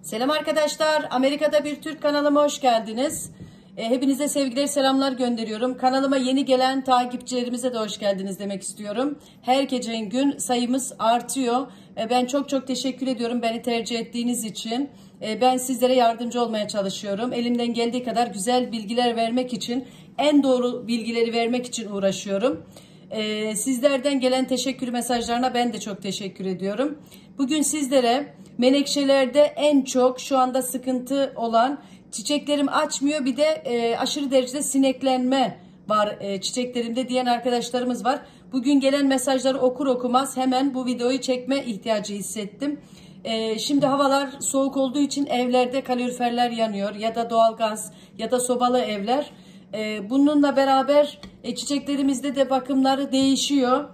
Selam arkadaşlar. Amerika'da bir Türk kanalıma hoş geldiniz. Hepinize sevgiler, selamlar gönderiyorum. Kanalıma yeni gelen takipçilerimize de hoş geldiniz demek istiyorum. Her geçen gün sayımız artıyor. Ben çok teşekkür ediyorum beni tercih ettiğiniz için. Ben sizlere yardımcı olmaya çalışıyorum. Elimden geldiği kadar güzel bilgiler vermek için, en doğru bilgileri vermek için uğraşıyorum. Sizlerden gelen teşekkür mesajlarına ben de çok teşekkür ediyorum. Bugün sizlere menekşelerde en çok şu anda sıkıntı olan, çiçeklerim açmıyor, bir de aşırı derecede sineklenme var çiçeklerimde diyen arkadaşlarımız var. Bugün gelen mesajları okur okumaz hemen bu videoyu çekme ihtiyacı hissettim. Şimdi havalar soğuk olduğu için evlerde kaloriferler yanıyor ya da doğalgaz ya da sobalı evler. Bununla beraber çiçeklerimizde de bakımları değişiyor.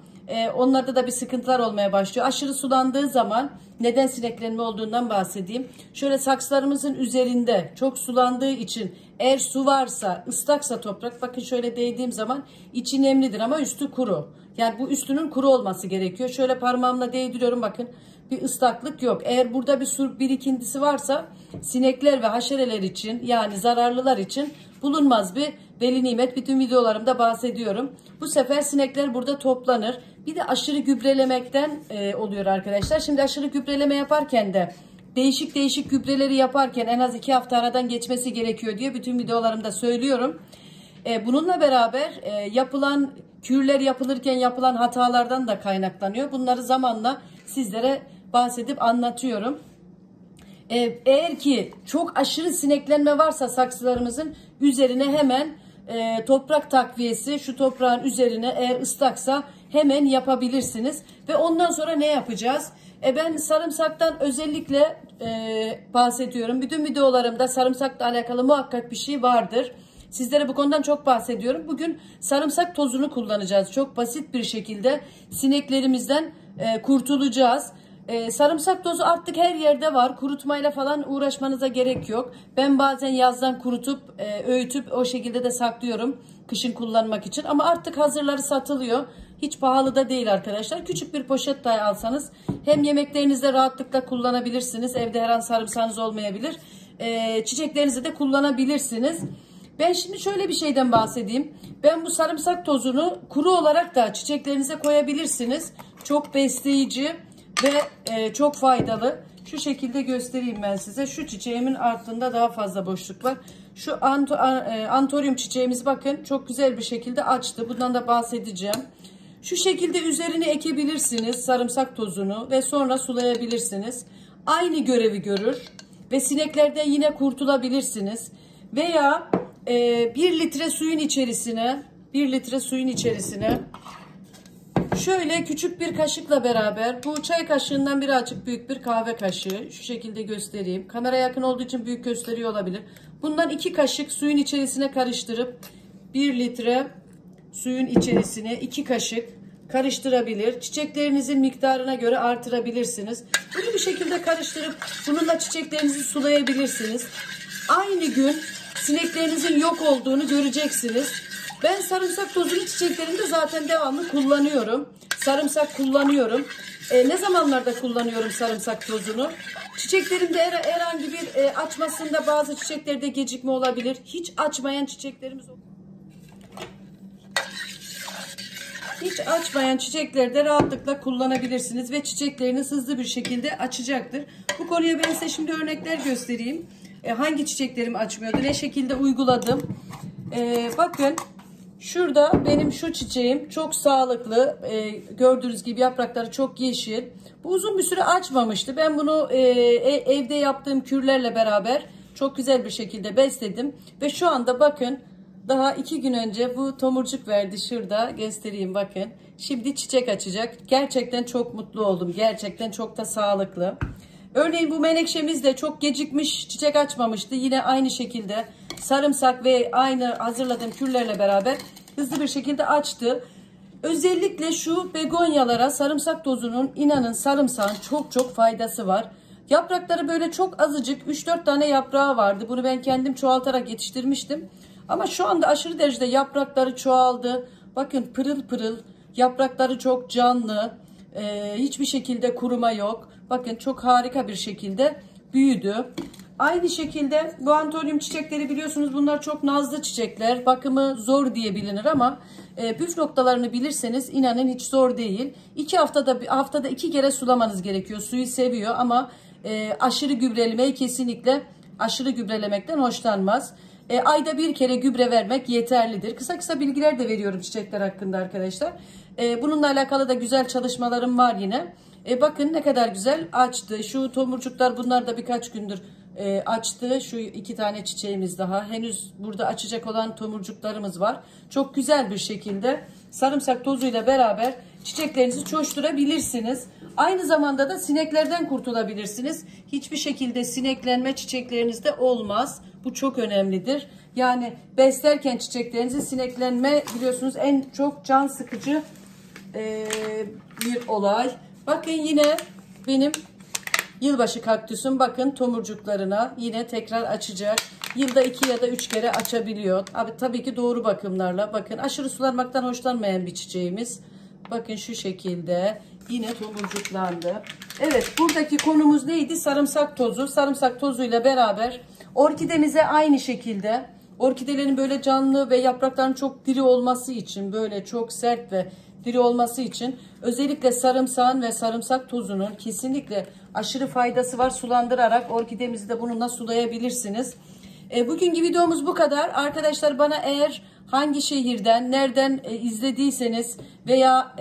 Onlarda da bir sıkıntılar olmaya başlıyor. Aşırı sulandığı zaman neden sineklenme olduğundan bahsedeyim. Şöyle saksılarımızın üzerinde çok sulandığı için, eğer su varsa, ıslaksa toprak, bakın şöyle değdiğim zaman içi nemlidir ama üstü kuru. Yani bu üstünün kuru olması gerekiyor. Şöyle parmağımla değdiriyorum, bakın bir ıslaklık yok. Eğer burada bir su birikintisi varsa sinekler ve haşereler için, yani zararlılar için bulunmaz bir veli nimet. Bütün videolarımda bahsediyorum. Bu sefer sinekler burada toplanır. Bir de aşırı gübrelemekten oluyor arkadaşlar. Şimdi aşırı gübreleme yaparken de değişik gübreleri yaparken en az 2 hafta aradan geçmesi gerekiyor diye bütün videolarımda söylüyorum. Bununla beraber yapılan kürler yapılırken yapılan hatalardan da kaynaklanıyor. Bunları zamanla sizlere bahsedip anlatıyorum. Eğer ki çok aşırı sineklenme varsa saksılarımızın üzerine hemen toprak takviyesi, şu toprağın üzerine eğer ıslaksa hemen yapabilirsiniz. Ve ondan sonra ne yapacağız? Ben sarımsaktan özellikle bahsediyorum. Bütün videolarımda sarımsakla alakalı muhakkak bir şey vardır. Sizlere bu konudan çok bahsediyorum. Bugün sarımsak tozunu kullanacağız. Çok basit bir şekilde sineklerimizden kurtulacağız. Sarımsak tozu artık her yerde var. Kurutmayla falan uğraşmanıza gerek yok. Ben bazen yazdan kurutup öğütüp o şekilde de saklıyorum kışın kullanmak için. Ama artık hazırları satılıyor. Hiç pahalı da değil arkadaşlar. Küçük bir poşet dahi alsanız hem yemeklerinizde rahatlıkla kullanabilirsiniz. Evde her an sarımsağınız olmayabilir. Çiçeklerinizi de kullanabilirsiniz. Ben şimdi şöyle bir şeyden bahsedeyim. Ben bu sarımsak tozunu kuru olarak da çiçeklerinize koyabilirsiniz. Çok besleyici ve çok faydalı. Şu şekilde göstereyim ben size. Şu çiçeğimin altında daha fazla boşluk var. Şu antoryum çiçeğimiz bakın çok güzel bir şekilde açtı. Bundan da bahsedeceğim. Şu şekilde üzerine ekebilirsiniz sarımsak tozunu ve sonra sulayabilirsiniz. Aynı görevi görür ve sineklerden yine kurtulabilirsiniz. Veya 1 litre suyun içerisine şöyle küçük bir kaşıkla beraber, bu çay kaşığından birazcık büyük bir kahve kaşığı, şu şekilde göstereyim. Kamera yakın olduğu için büyük gösteriyor olabilir. Bundan 2 kaşık suyun içerisine karıştırıp 1 litre suyun içerisine 2 kaşık karıştırabilir. Çiçeklerinizin miktarına göre artırabilirsiniz. Bunu bir şekilde karıştırıp bununla çiçeklerinizi sulayabilirsiniz. Aynı gün sineklerinizin yok olduğunu göreceksiniz. Ben sarımsak tozunu çiçeklerimde zaten devamlı kullanıyorum. Sarımsak kullanıyorum. Ne zamanlarda kullanıyorum sarımsak tozunu? Çiçeklerimde herhangi bir açmasında bazı çiçeklerde gecikme olabilir. Hiç açmayan çiçeklerimiz Hiç açmayan çiçeklerde rahatlıkla kullanabilirsiniz ve çiçekleriniz hızlı bir şekilde açacaktır. Bu konuya ben size şimdi örnekler göstereyim. Hangi çiçeklerim açmıyordu, ne şekilde uyguladım. Bakın şurada benim şu çiçeğim çok sağlıklı. Gördüğünüz gibi yaprakları çok yeşil. Bu uzun bir süre açmamıştı. Ben bunu evde yaptığım kürlerle beraber çok güzel bir şekilde besledim. Ve şu anda bakın daha 2 gün önce bu tomurcuk verdi, şurada göstereyim bakın. Şimdi çiçek açacak. Gerçekten çok mutlu oldum. Gerçekten çok da sağlıklı. Örneğin bu menekşemiz de çok gecikmiş, çiçek açmamıştı. Yine aynı şekilde sarımsak ve aynı hazırladığım kürlerle beraber hızlı bir şekilde açtı. Özellikle şu begonyalara sarımsak tozunun, inanın sarımsağın çok faydası var. Yaprakları böyle çok azıcık, 3-4 tane yaprağı vardı. Bunu ben kendim çoğaltarak yetiştirmiştim. Ama şu anda aşırı derecede yaprakları çoğaldı. Bakın pırıl pırıl, yaprakları çok canlı. Hiçbir şekilde kuruma yok. Bakın çok harika bir şekilde büyüdü. Aynı şekilde bu antoryum çiçekleri biliyorsunuz, bunlar çok nazlı çiçekler. Bakımı zor diye bilinir ama püf noktalarını bilirseniz inanın hiç zor değil. Haftada 2 kere sulamanız gerekiyor. Suyu seviyor ama aşırı gübrelemeyi kesinlikle aşırı gübrelemekten hoşlanmaz. Ayda 1 kere gübre vermek yeterlidir. Kısa kısa bilgiler de veriyorum çiçekler hakkında arkadaşlar. Bununla alakalı da güzel çalışmalarım var yine. Bakın ne kadar güzel açtı. Şu tomurcuklar, bunlar da birkaç gündür açtı. Şu 2 tane çiçeğimiz daha. Henüz burada açacak olan tomurcuklarımız var. Çok güzel bir şekilde sarımsak tozuyla beraber çiçeklerinizi coşturabilirsiniz. Aynı zamanda da sineklerden kurtulabilirsiniz. Hiçbir şekilde sineklenme çiçeklerinizde olmaz. Bu çok önemlidir. Yani beslerken çiçeklerinizi sineklenme biliyorsunuz en çok can sıkıcı bir olay. Bakın yine benim yılbaşı kaktüsüm, bakın tomurcuklarına yine tekrar açacak. Yılda 2 ya da 3 kere açabiliyor. Tabii ki doğru bakımlarla. Bakın aşırı sulanmaktan hoşlanmayan bir çiçeğimiz. Bakın şu şekilde yine tomurcuklandı. Evet, buradaki konumuz neydi? Sarımsak tozu. Sarımsak tozuyla beraber orkidemize aynı şekilde, orkidelerin böyle canlı ve yaprakların çok diri olması için, böyle çok sert ve diri olması için özellikle sarımsağın ve sarımsak tozunun kesinlikle aşırı faydası var. Sulandırarak orkidemizi de bununla sulayabilirsiniz. Bugünkü videomuz bu kadar. Arkadaşlar, bana eğer hangi şehirden, nereden izlediyseniz veya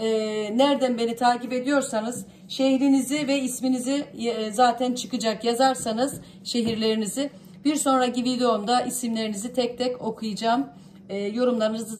nereden beni takip ediyorsanız şehrinizi ve isminizi zaten çıkacak, yazarsanız şehirlerinizi, bir sonraki videomda isimlerinizi tek tek okuyacağım. Yorumlarınızı